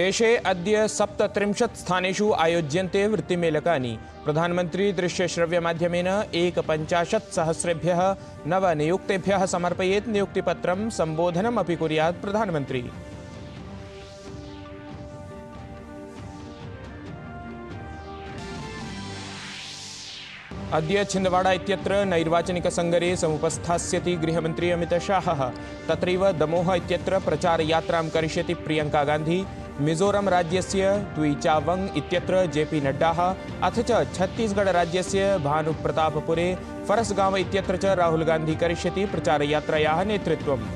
देशे अद्य 37 स्थानेषु आयोज्यन्ते वृत्तिमेलकानि। प्रधानमन्त्री दृश्यश्रव्यमाध्यमेन 51,000,000 नवनियुक्तेभ्यः समर्पयेत् नियुक्तिपत्रं। सम्बोधनमपि कुर्यात् प्रधानमन्त्री। अद्य छिन्दवाड़ा इत्यत्र नैर्वाचनिकसङ्गरे समुपस्थास्यति गृहमन्त्री अमितशाहः। तत्रैव दमोह इत्यत्र प्रचारयात्रां करिष्यति प्रियङ्का गान्धी। मिजोरम राज्यस्य तुइचावंग इत्यत्र जेपी नड्डा, अथ च छत्तीसगढ़ राज्यस्य भानुप्रतापपुरे फरसगांव इत्यत्र च राहुल गांधी करिष्यति प्रचारयात्रायाः नेतृत्वम्।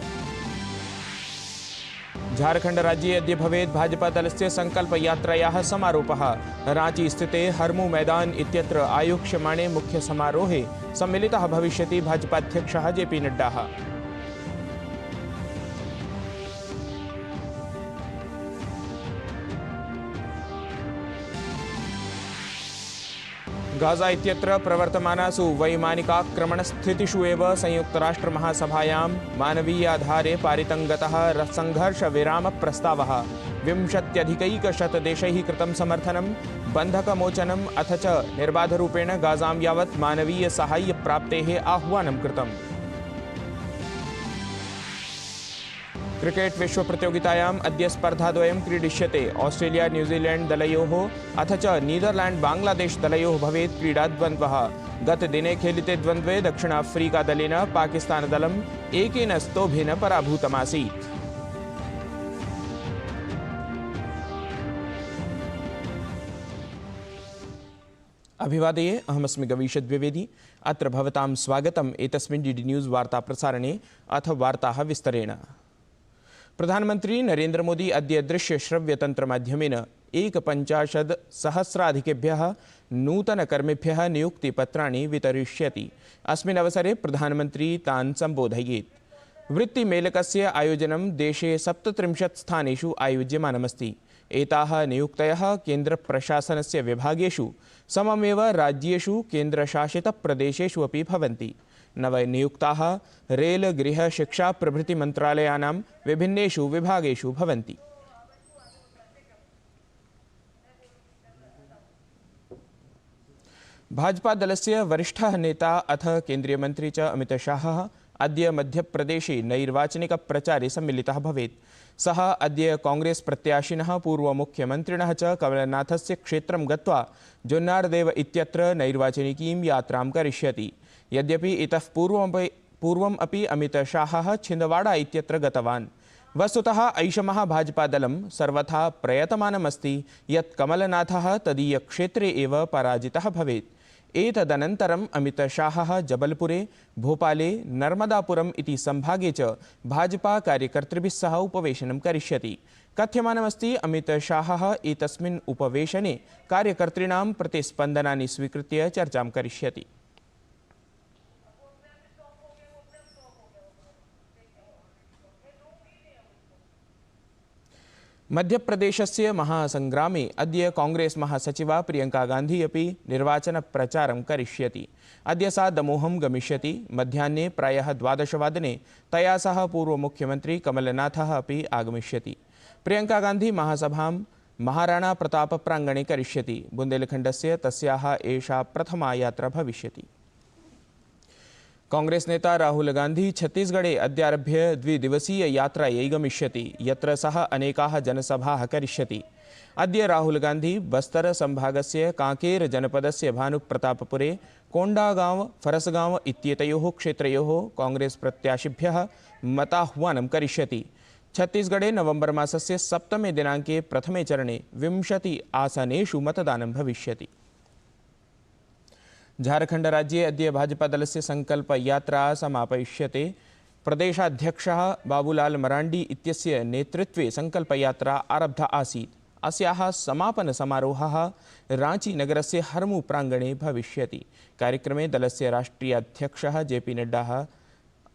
झारखंड राज्ये अद्य भवेत् भाजपा दलस्य संकल्पयात्रायाः समारोपः। रांची स्थिते हरमू मैदान इत्यत्र आयोक्ष्यमाणे मुख्य समारोहे सम्मिलितः भविष्यति भाजपाध्यक्षः जेपी नड्डा। गाजा इत्यत्र प्रवर्तमानासु वैमानिकाक्रमणस्थितिषु एव संयुक्तराष्ट्रमहासभायां मानवीयाधारे पारितं गतः संघर्षविरामप्रस्तावः। 20 देशैः कृतं समर्थनं, बन्धकमोचनम् अथ च निर्बाधरूपेण गाजां यावत् मानवीयसाहाय्यप्राप्तेः आह्वानं कृतम्। क्रिकेट विश्वप्रतियोगितायाम् अद्य स्पर्धाद्वयं क्रीडिष्यते। ऑस्ट्रेलिया न्यूजीलैंड दलयोः अथ च नीदरलैंड बांग्लादेश दलयोः भवेत् क्रीडाद्वन्द्वः। गतदिने खेलिते द्वन्द्वे दक्षिणाफ्रीका दलेन पाकिस्तान दलम् 1-0 पराभूतमासीत्। अभिवादये, अहमस्मि गवीश द्विवेदी। अत्र भवतां स्वागतम् एतस्मिन् डीडी न्यूज़ वार्ता प्रसारणे। अथ वार्ताः विस्तरेण। प्रधानमंत्री नरेंद्र मोदी अद्य दृश्यश्रव्यतन्त्रमाध्यमेन 51,000,000 नूतनकर्मिभ्यः नियुक्तिपत्राणि वितरिष्यति। अस्मिन् अवसरे प्रधानमंत्री तान् सम्बोधयेत्। वृत्तिमेलकस्य आयोजनं देशे 37 स्थानेषु आयोज्यमानमस्ति। एताः नियुक्तयः केन्द्रप्रशासनस्य विभागेषु सममेव राज्येषु केन्द्रशासितप्रदेशेषु अपि भवन्ति। नवनियुक्ताः रेल, गृह, शिक्षा प्रभृति मन्त्रालयानां विभिन्नेषु विभागेषु भवन्ति। भाजपा दलस्य वरिष्ठः नेता अथ केन्द्रीय मन्त्री च अमितशाहः अद्य मध्यप्रदेशे नैर्वाचनिकप्रचारे सम्मिलितः भवेत्। सः अद्य कांग्रेस प्रत्याशिनः पूर्वमुख्यमन्त्रिणः च कमलनाथस्य क्षेत्रं गत्वा जोन्नारदेव इत्यत्र नैर्वाचनिकीं यात्रां करिष्यति। यद्यपि इतः पूर्वम् अपि अमितशाहः छिन्दवाड़ा इत्यत्र गतवान्। वस्तुतः ऐषमः भाजपादलं सर्वथा प्रयतमानमस्ति यत् कमलनाथः तदीयक्षेत्रे एव पराजितः भवेत्। एतदनन्तरम् अमितशाहः जबलपुरे, भोपाले, नर्मदापुरम् इति संभागे च भाजपा कार्यकर्तृभिः सह उपवेशनं करिष्यति। कथ्यमानमस्ति अमितशाहः एतस्मिन् उपवेशने कार्यकर्तॄणां प्रतिस्पन्दनानि स्वीकृत्य चर्चां करिष्यति। मध्यप्रदेशस्य महासंग्रामे अद्य कांग्रेस महासचिवा प्रियंका गांधी अपि निर्वाचनप्रचारं करिष्यति। अद्य सा दमोहं गमिष्यति। मध्याह्ने प्रायः 12 वादने तया सह पूर्वमुख्यमन्त्री कमलनाथः अपि आगमिष्यति। प्रियंका गांधी महासभां महाराणा प्रताप प्राङ्गणे करिष्यति। बुन्देलखण्डस्य तस्याः एषा प्रथमा यात्रा भविष्यति। कांग्रेस नेता राहुल गांधी छत्तीसगढ़े अद्यारभ्य द्विदिवसीय यात्रायै गमिष्यति, यत्र सः अनेकाः जनसभाः करिष्यति। अद्य राहुल गांधी बस्तर संभागस्य कांकेर जनपदस्य भानुप्रतापपुरे, कोंडागांव, फरसगांव इत्येतयोः क्षेत्रयोः कांग्रेस प्रत्याशिभ्यः मताह्वानं करिष्यति। छत्तीसगढ़े नवंबर मासस्य 7 दिनाङ्के प्रथमे चरणे 20 आसनेषु मतदानं भविष्यति। झारखंड राज्ये अद्य भाजपा दलस्य संकल्पयात्रा समापयिष्यते। प्रदेशाध्यक्षः बाबूलाल मरांडी इत्यस्य नेतृत्वे संकल्पयात्रा आरब्धा आसीत्। अस्याः समापनसमारोहः रांची नगरस्य हरमू प्राङ्गणे भविष्यति। कार्यक्रमे दलस्य राष्ट्रीयाध्यक्षः जेपी नड्डा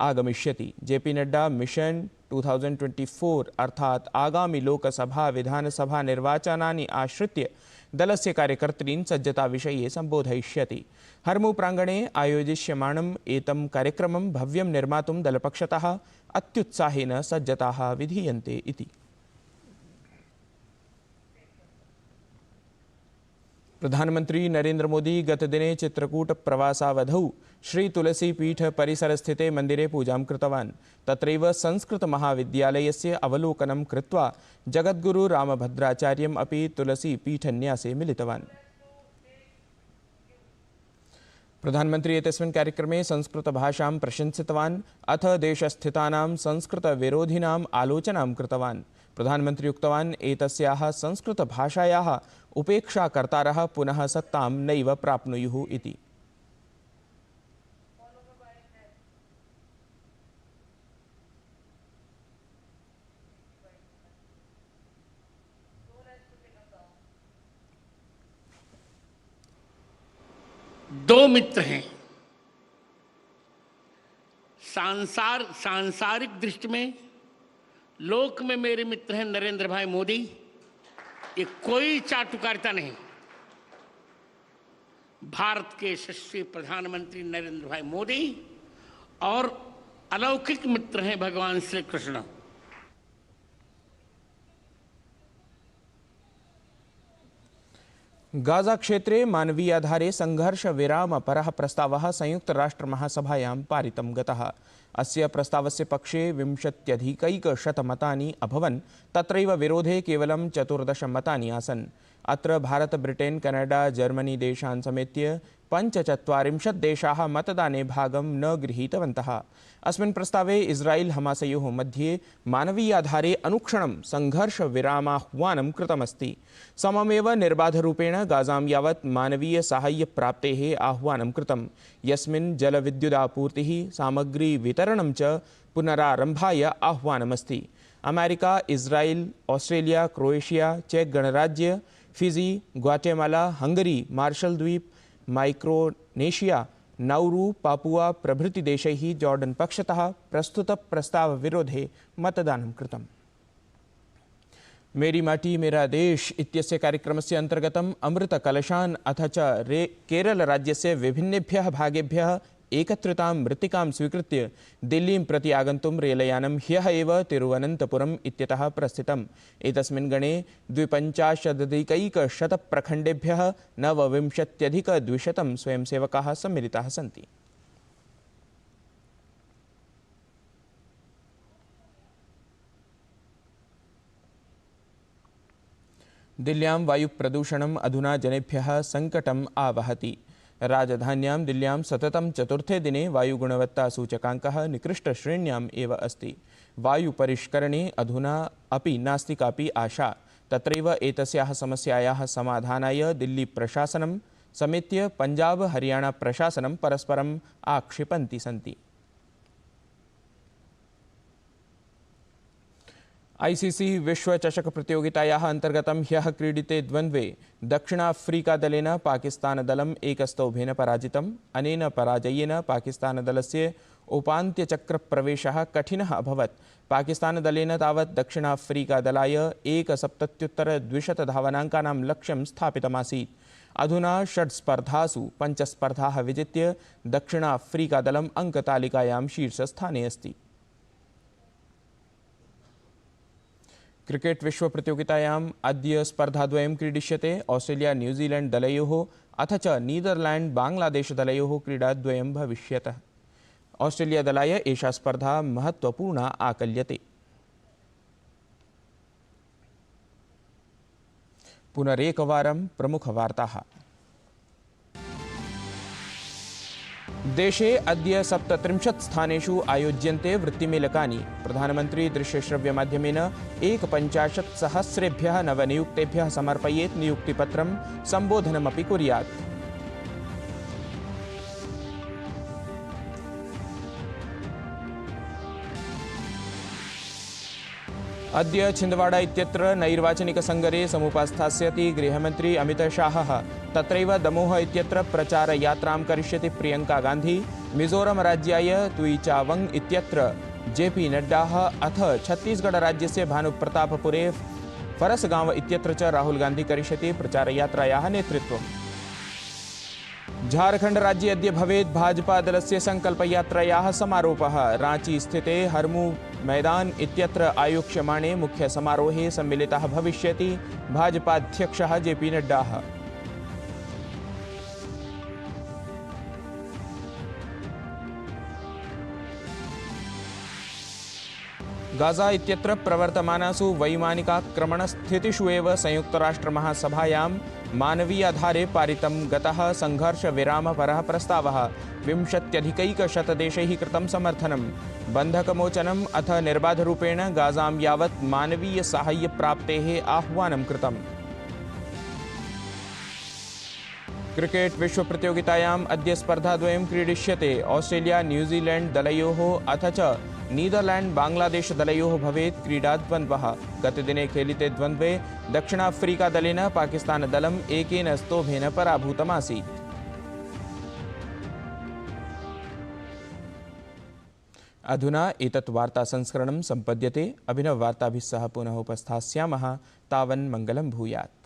आगमिष्यति। जेपी नड्डा मिशन 2024 अर्थात् आगामी लोकसभा विधानसभा निर्वाचनानि आश्रित्य दलस्य कार्यकर्तॄन् सज्जताविषये सम्बोधयिष्यति। हरमू प्राङ्गणे आयोजिष्यमाणम् एतं कार्यक्रमं भव्यं निर्मातुं दलपक्षतः अत्युत्साहेन सज्जताः विधीयन्ते इति। प्रधानमंत्री नरेंद्र मोदी गतदिने चित्रकूट प्रवासावधौ श्री तुलसी पीठ परिसरस्थिते मन्दिरे पूजां कृतवान्। तत्रैव संस्कृत महाविद्यालयस्य अवलोकनं कृत्वा जगद्गुरु रामभद्राचार्यम् अपि तुलसी पीठन्यासे मिलितवान्। प्रधानमंत्री एतस्मिन् कार्यक्रमे संस्कृतभाषां प्रशंसितवान् अथ देशस्थितानां संस्कृतविरोधिनाम् आलोचनां कृतवान्। प्रधानमंत्री उक्तवान् एतस्याः संस्कृतभाषायाः उपेक्षाकर्तारः पुनः सत्तां नैव प्राप्नुयुः इति। दो मित्र हैं। सांसारिक दृष्टि में लोक में मेरे मित्र हैं नरेंद्र भाई मोदी। ये कोई चाटुकारिता नहीं। भारत के यशस्वी प्रधानमंत्री नरेंद्र भाई मोदी और अलौकिक मित्र हैं भगवान श्री कृष्ण। गाजा क्षेत्रे मानवीयाधारे संघर्ष विराम परः प्रस्तावः संयुक्त राष्ट्र महासभायां पारितं गतः। अस्य प्रस्तावस्य पक्षे 20+ मतानि अभवन्। तत्रैव विरोधे केवलं 14 मतानि आसन्। अत्र भारत, ब्रिटेन, कनाडा, जर्मनी देशान् समेत्य 45 देशाः मतदाने भागं न गृहीतवन्तः। अस्मिन् प्रस्तावे इस्राएल हमासयोः मध्ये मानवीयाधारे अनुक्षणं संघर्षविरामाह्वानं कृतमस्ति। सममेव निर्बाधरूपेण गाजां यावत् मानवीयसाहाय्यप्राप्तेः आह्वानं कृतं, यस्मिन् जलविद्युदापूर्तिः, सामग्रीवितरणं च पुनरारम्भाय आह्वानमस्ति। अमेरिका, इस्राएल, ऑस्ट्रेलिया, क्रोएशिया, चेक गणराज्य, फिजी, ग्वाटेमाला, हंगरी, मार्शल द्वीप, माइक्रोनेशिया, नाउरू, पापुआ प्रभृति देशैः जॉर्डन पक्षतः प्रस्तुत प्रस्ताव विरोधे मतदानं कृतम्। मेरी माटी मेरा देश इत्यस्य कार्यक्रमस्य अन्तर्गतम् अमृतकलशान् अथ च केरल राज्यस्य विभिन्नेभ्यः भागेभ्यः एकत्रितां मृत्तिकां स्वीकृत्य दिल्लीं प्रति आगन्तुं रेलयानं ह्यः एव तिरुवनन्तपुरम् इत्यतः प्रस्थितम्। एतस्मिन् गणे 52 प्रखण्डेभ्यः 29 स्वयंसेवकाः सम्मिलिताः सन्ति। दिल्ल्यां वायुप्रदूषणम् अधुना जनेभ्यः सङ्कटम् आवहति। राजधान्यां दिल्ल्यां सततं चतुर्थे दिने वायुगुणवत्तासूचकाङ्कः निकृष्टश्रेण्याम् एव अस्ति। वायुपरिष्करणे अधुना अपि नास्ति कापि आशा। तत्रैव एतस्याः समस्यायाः समाधानाय दिल्ली प्रशासनं समेत्य पञ्जाब हरियाणा प्रशासनं परस्परम् आक्षिपन्ति सन्ति। आईसीसी विश्वचषक प्रतियोगितायाः अन्तर्गतं ह्यः क्रीडिते द्वन्द्वे दक्षिणाफ्रीकादलेन पाकिस्तानदलम् 1-0 पराजितम्। अनेन पराजयेन पाकिस्तानदलस्य उपान्त्यचक्रप्रवेशः कठिनः अभवत्। पाकिस्तानदलेन तावत् दक्षिणाफ्रीकादलाय 170 धावनाङ्कानां लक्ष्यं स्थापितमासीत्। अधुना 6 स्पर्धासु 5 स्पर्धाः विजित्य दक्षिणाफ्रीकादलम् अङ्कतालिकायां शीर्षस्थाने अस्ति। क्रिकेट विश्व प्रतियोगितायाम् अद्य स्पर्धाद्वयं क्रीडिष्यते। ऑस्ट्रेलिया न्यूजीलैंड दलयोः अथ च नीदरलैंड बांग्लादेश दलयोः क्रीडाद्वयं भविष्यतः। ऑस्ट्रेलिया दलाय एषा स्पर्धा महत्त्वपूर्णा आकल्यते। पुनरेकवारं प्रमुखवार्ताः। देशे अद्य 37 स्थानेषु आयोज्यन्ते वृत्तिमेलकानि। प्रधानमंत्री दृश्यश्रव्यमाध्यमेन 51,000 नवनियुक्तेभ्यः समर्पयेत् नियुक्तिपत्रं, संबोधनमपि कुर्यात्। अद्य छिन्दवाड़ा इत्यत्र नैर्वाचनिकसङ्गरे समुपस्थास्यति गृहमन्त्री अमितशाहः। तत्रैव दमोह इत्यत्र प्रचारयात्रां करिष्यति प्रियंका गान्धी। मिजोरम राज्याय तुईचावंग इत्यत्र जेपी नड्डाः अथ छत्तीसगढ़ राज्यस्य भानुप्रतापपुरे फरसगांव इत्यत्र च राहुल गान्धी करिष्यति प्रचारयात्रायाः नेतृत्वम्। झारखंड राज्ये अद्य भवेत् भाजपा दलस्य संकल्पयात्रायाः समारोपः। रांची स्थिते हरमू मैदान इत्यत्र आयोक्ष्यमाणे मुख्य समारोहे सम्मिलितः भविष्यति भाजपाध्यक्षः जेपी नड्डा। गाजा इत्यत्र प्रवर्तमानासु वैमानिकाक्रमणस्थितिषु एव संयुक्तराष्ट्रमहासभायां मानवीयाधारे पारितं गतः सङ्घर्षविरामपरः प्रस्तावः 20+ कृतं समर्थनं बन्धकमोचनम् अथ निर्बाधरूपेण गाजां यावत् मानवीयसाहाय्यप्राप्तेः आह्वानं कृतम्। क्रिकेट विश्वप्रतियोगितायाम् अद्य स्पर्धाद्वयं क्रीडिष्यते। ऑस्ट्रेलिया न्यूजीलैंड दलयोः अथ च नीदरलैंड बांग्लादेश दलयोः भवेत् क्रीडाद्वन्द्वः। गतदिने खेलिते द्वन्द्वे दक्षिणाफ्रीकादलेन पाकिस्तानदलम् 1-0 पराभूतमासीत्। अधुना एतत् वार्तासंस्करणं सम्पद्यते। अभिनववार्ताभिः सह पुनः उपस्थास्यामः। तावन् मङ्गलं भूयात्।